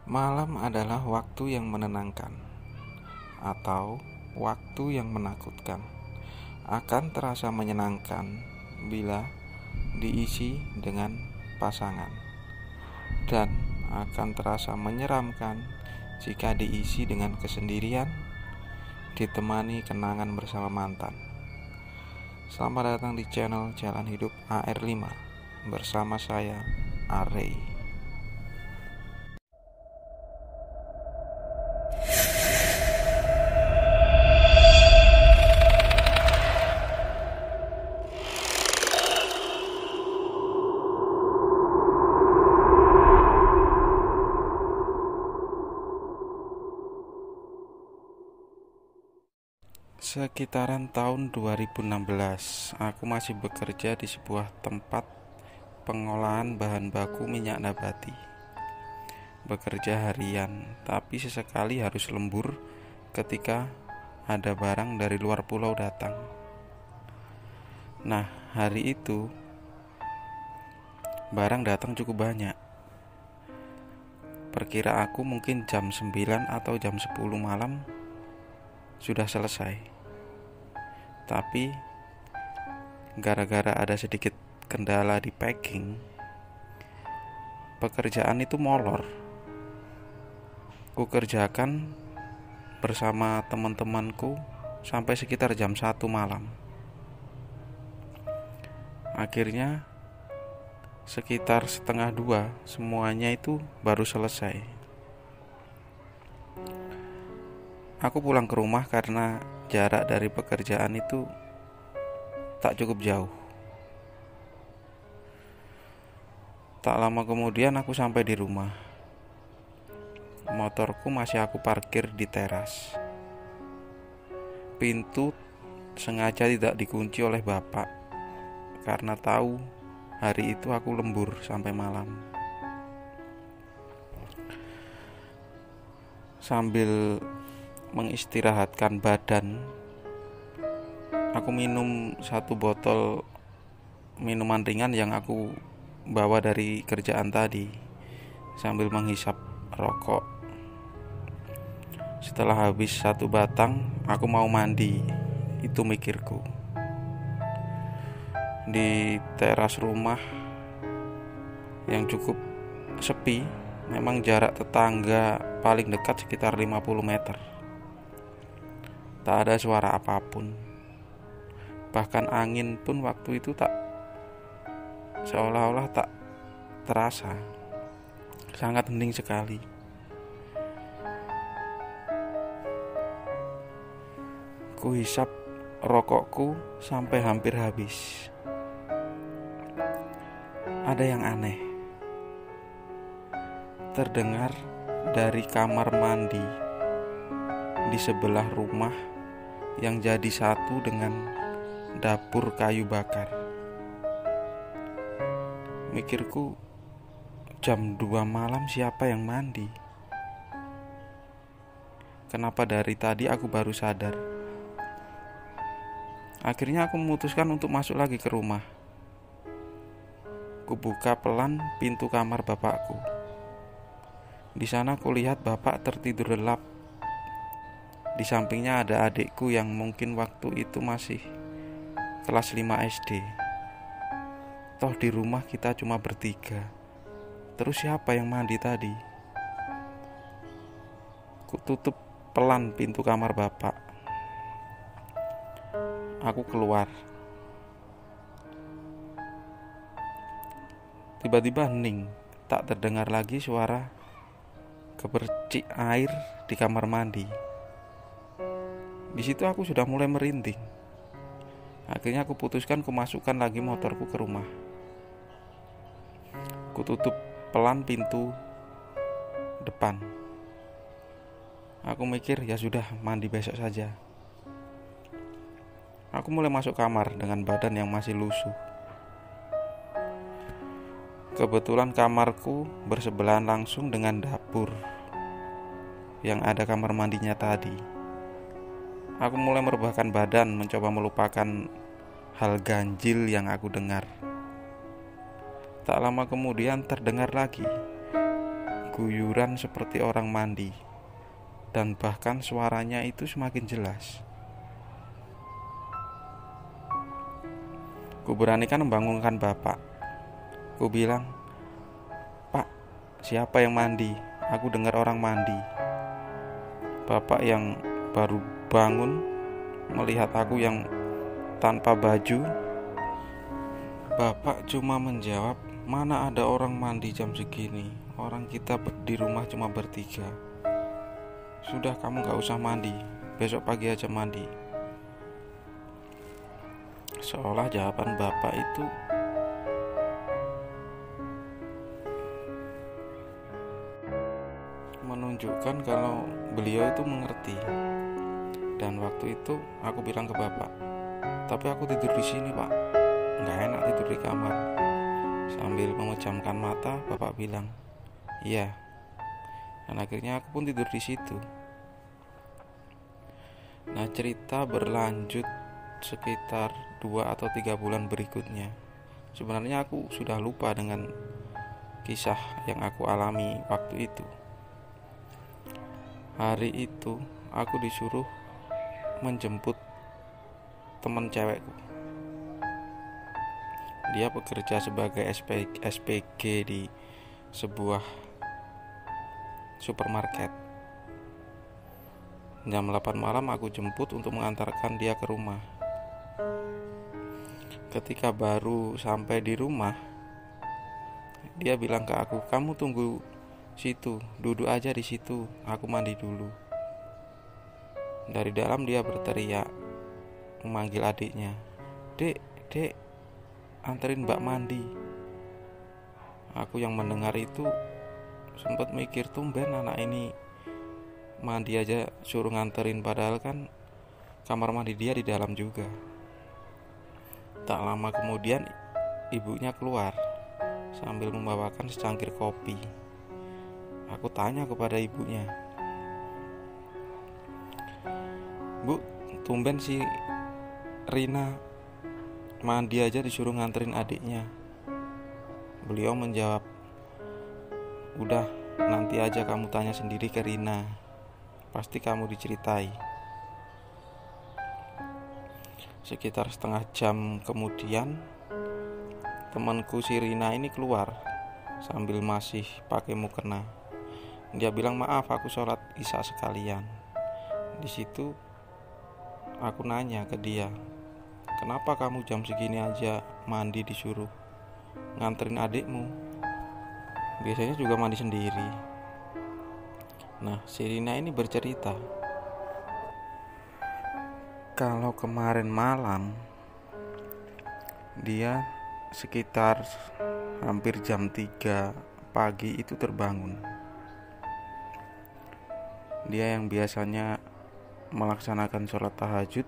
Malam adalah waktu yang menenangkan atau waktu yang menakutkan. Akan terasa menyenangkan bila diisi dengan pasangan, dan akan terasa menyeramkan jika diisi dengan kesendirian, ditemani kenangan bersama mantan. Selamat datang di channel Jalan Hidup AR5 bersama saya, Arey. Sekitaran tahun 2016, aku masih bekerja di sebuah tempat pengolahan bahan baku minyak nabati. Bekerja harian, tapi sesekali harus lembur ketika ada barang dari luar pulau datang. Nah, hari itu barang datang cukup banyak. Perkira aku mungkin jam 9 atau jam 10 malam sudah selesai. Tapi gara-gara ada sedikit kendala di packing, pekerjaan itu molor. Ku kerjakan bersama teman-temanku sampai sekitar jam 1 malam. Akhirnya sekitar setengah 2 semuanya itu baru selesai. Aku pulang ke rumah karena jarak dari pekerjaan itu tak cukup jauh. Tak lama kemudian aku sampai di rumah. Motorku masih aku parkir di teras. Pintu sengaja tidak dikunci oleh bapak karena tahu hari itu aku lembur sampai malam. Sambil mengistirahatkan badan, aku minum satu botol minuman ringan yang aku bawa dari kerjaan tadi sambil menghisap rokok. Setelah habis satu batang, aku mau mandi. Itu mikirku. Di teras rumah yang cukup sepi, memang jarak tetangga paling dekat sekitar 50 meter. Tak ada suara apapun. Bahkan angin pun waktu itu seolah-olah tak terasa. Sangat hening sekali. Ku hisap rokokku sampai hampir habis. Ada yang aneh. Terdengar dari kamar mandi di sebelah rumah yang jadi satu dengan dapur kayu bakar. Mikirku, jam 2 malam siapa yang mandi? Kenapa dari tadi aku baru sadar? Akhirnya aku memutuskan untuk masuk lagi ke rumah. Kubuka pelan pintu kamar bapakku. Di sana kulihat bapak tertidur lelap. Di sampingnya ada adikku yang mungkin waktu itu masih kelas 5 SD. Toh di rumah kita cuma bertiga. Terus siapa yang mandi tadi? Ku tutup pelan pintu kamar bapak. Aku keluar. Tiba-tiba hening. Tak terdengar lagi suara gemercik air di kamar mandi. Di situ aku sudah mulai merinding. Akhirnya aku putuskan kumasukkan lagi motorku ke rumah. Ku tutup pelan pintu depan. Aku mikir ya sudah, mandi besok saja. Aku mulai masuk kamar dengan badan yang masih lusuh. Kebetulan kamarku bersebelahan langsung dengan dapur yang ada kamar mandinya tadi. Aku mulai merebahkan badan, mencoba melupakan hal ganjil yang aku dengar. Tak lama kemudian terdengar lagi berguyuran seperti orang mandi, dan bahkan suaranya itu semakin jelas. Kuberanikan membangunkan bapak. Ku bilang, "Pak, siapa yang mandi? Aku dengar orang mandi." Bapak yang baru bangun melihat aku yang tanpa baju. Bapak cuma menjawab, "Mana ada orang mandi jam segini? Orang kita di rumah cuma bertiga. Sudah, kamu gak usah mandi, besok pagi aja mandi." Seolah jawaban bapak itu menunjukkan kalau beliau itu mengerti. Dan waktu itu aku bilang ke bapak, "Tapi aku tidur di sini, Pak. Gak enak tidur di kamar." Sambil memejamkan mata, bapak bilang, "Iya." Dan akhirnya aku pun tidur di situ. Nah, cerita berlanjut sekitar 2 atau 3 bulan berikutnya. Sebenarnya aku sudah lupa dengan kisah yang aku alami waktu itu. Hari itu aku disuruh menjemput teman cewekku. Dia bekerja sebagai SPG di sebuah supermarket. Jam 8 malam aku jemput untuk mengantarkan dia ke rumah. Ketika baru sampai di rumah, dia bilang ke aku, "Kamu tunggu situ, duduk aja di situ, aku mandi dulu." Dari dalam dia berteriak memanggil adiknya, "Dek, dek, anterin Mbak mandi." Aku yang mendengar itu sempat mikir, tumben anak ini mandi aja suruh nganterin, padahal kan kamar mandi dia di dalam juga. Tak lama kemudian ibunya keluar sambil membawakan secangkir kopi. Aku tanya kepada ibunya, "Bu, tumben si Rina mandi aja disuruh nganterin adiknya." Beliau menjawab, "Udah, nanti aja kamu tanya sendiri ke Rina, pasti kamu diceritai." Sekitar setengah jam kemudian, temanku si Rina ini keluar sambil masih pakai mukena. Dia bilang, "Maaf, aku sholat isya sekalian." Di situ aku nanya ke dia, "Kenapa kamu jam segini aja mandi disuruh nganterin adikmu? Biasanya juga mandi sendiri." Nah, si Rina ini bercerita, kalau kemarin malam dia sekitar hampir jam 3 pagi itu terbangun. Dia yang biasanya melaksanakan sholat tahajud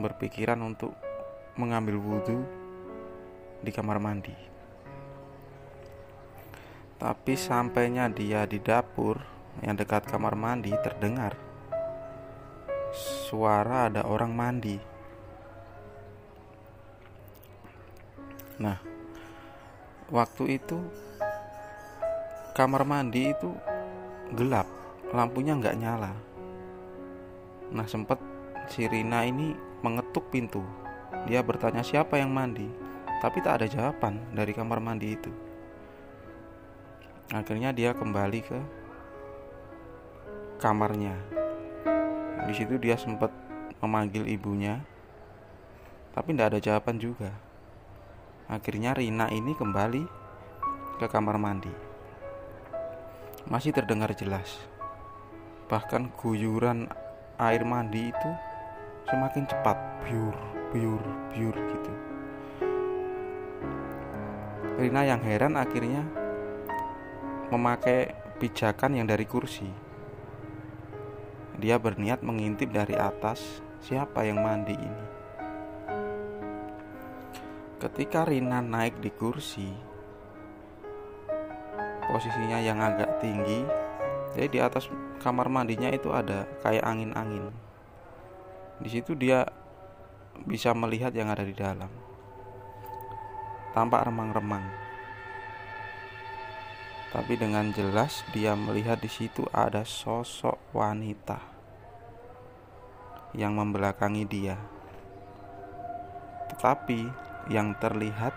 berpikiran untuk mengambil wudhu di kamar mandi. Tapi sampainya dia di dapur yang dekat kamar mandi, terdengar suara ada orang mandi. Nah, waktu itu kamar mandi itu gelap, lampunya nggak nyala. Nah, sempat si Rina ini mengetuk pintu. Dia bertanya siapa yang mandi, tapi tak ada jawaban dari kamar mandi itu. Akhirnya dia kembali ke kamarnya. Di situ dia sempat memanggil ibunya, tapi tidak ada jawaban juga. Akhirnya Rina ini kembali ke kamar mandi. Masih terdengar jelas. Bahkan guyuran air mandi itu semakin cepat, biur, biur, biur gitu. Rina yang heran akhirnya memakai pijakan yang dari kursi. Dia berniat mengintip dari atas siapa yang mandi ini. Ketika Rina naik di kursi, posisinya yang agak tinggi, jadi di atas kamar mandinya itu ada kayak angin-angin. Di situ dia bisa melihat yang ada di dalam. Tampak remang-remang. Tapi dengan jelas dia melihat di situ ada sosok wanita yang membelakangi dia. Tetapi yang terlihat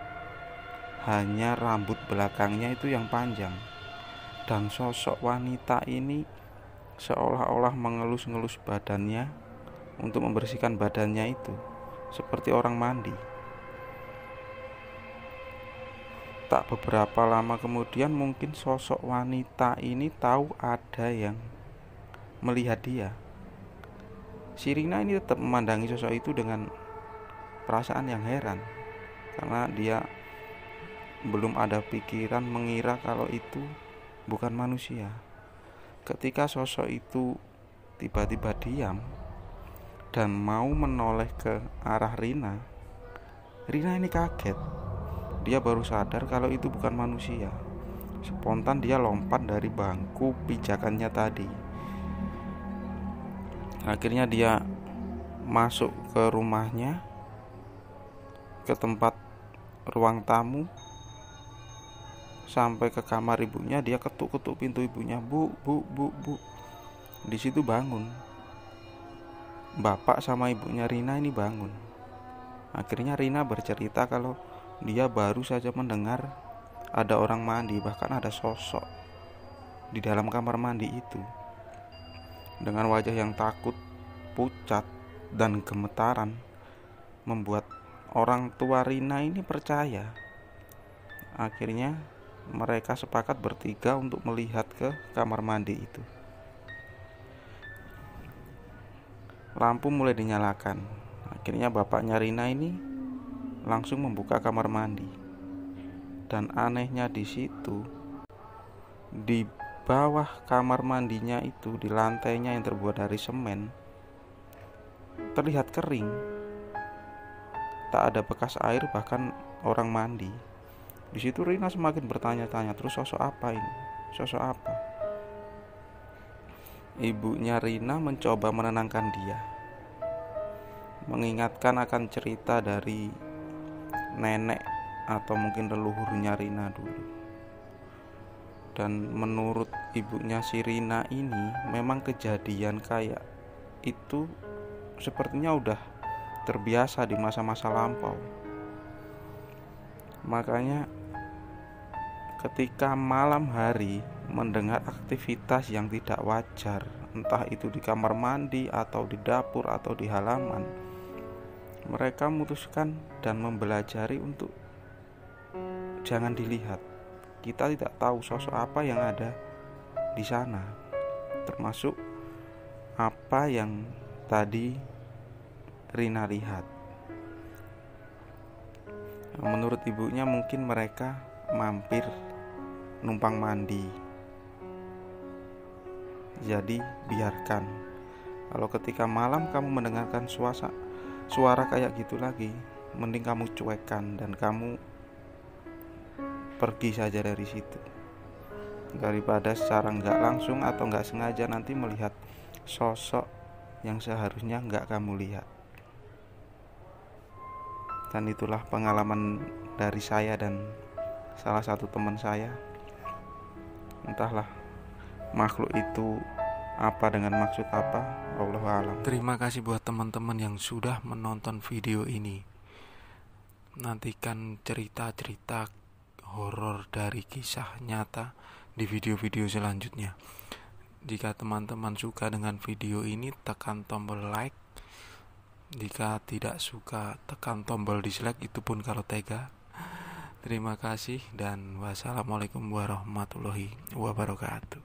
hanya rambut belakangnya itu yang panjang. Dan sosok wanita ini seolah-olah mengelus-ngelus badannya untuk membersihkan badannya itu, seperti orang mandi. Tak beberapa lama kemudian mungkin sosok wanita ini tahu ada yang melihat dia. Si Rina ini tetap memandangi sosok itu dengan perasaan yang heran, karena dia belum ada pikiran mengira kalau itu bukan manusia. Ketika sosok itu tiba-tiba diam dan mau menoleh ke arah Rina, Rina ini kaget. Dia baru sadar kalau itu bukan manusia. Spontan dia lompat dari bangku pijakannya tadi. Akhirnya dia masuk ke rumahnya, ke tempat ruang tamu, sampai ke kamar ibunya. Dia ketuk-ketuk pintu ibunya, bu. Di situ bangun. Bapak sama ibunya Rina ini bangun. Akhirnya Rina bercerita kalau dia baru saja mendengar ada orang mandi, bahkan ada sosok di dalam kamar mandi itu dengan wajah yang takut, pucat, dan gemetaran, membuat orang tua Rina ini percaya. Akhirnya mereka sepakat bertiga untuk melihat ke kamar mandi itu. Lampu mulai dinyalakan. Akhirnya bapaknya Rina ini langsung membuka kamar mandi. Dan anehnya di situ, di bawah kamar mandinya itu, di lantainya yang terbuat dari semen, terlihat kering. Tak ada bekas air, bahkan orang mandi. Di situ Rina semakin bertanya-tanya, terus sosok apa ini? Sosok apa? Ibunya Rina mencoba menenangkan dia, mengingatkan akan cerita dari nenek atau mungkin leluhurnya Rina dulu. Dan menurut ibunya si Rina ini, memang kejadian kayak itu sepertinya udah terbiasa di masa-masa lampau. Makanya ketika malam hari mendengar aktivitas yang tidak wajar, entah itu di kamar mandi atau di dapur atau di halaman, mereka memutuskan dan mempelajari untuk jangan dilihat. Kita tidak tahu sosok apa yang ada di sana, termasuk apa yang tadi Rina lihat. Menurut ibunya mungkin mereka mampir numpang mandi. Jadi biarkan. Kalau ketika malam kamu mendengarkan suara kayak gitu lagi, mending kamu cuekkan dan kamu pergi saja dari situ, daripada secara nggak langsung atau nggak sengaja nanti melihat sosok yang seharusnya nggak kamu lihat. Dan itulah pengalaman dari saya dan salah satu teman saya. Entahlah makhluk itu apa, dengan maksud apa, Allahu a'lam. Terima kasih buat teman-teman yang sudah menonton video ini. Nantikan cerita-cerita horor dari kisah nyata di video-video selanjutnya. Jika teman-teman suka dengan video ini, tekan tombol like. Jika tidak suka, tekan tombol dislike, itu pun kalau tega. Terima kasih dan wassalamualaikum warahmatullahi wabarakatuh.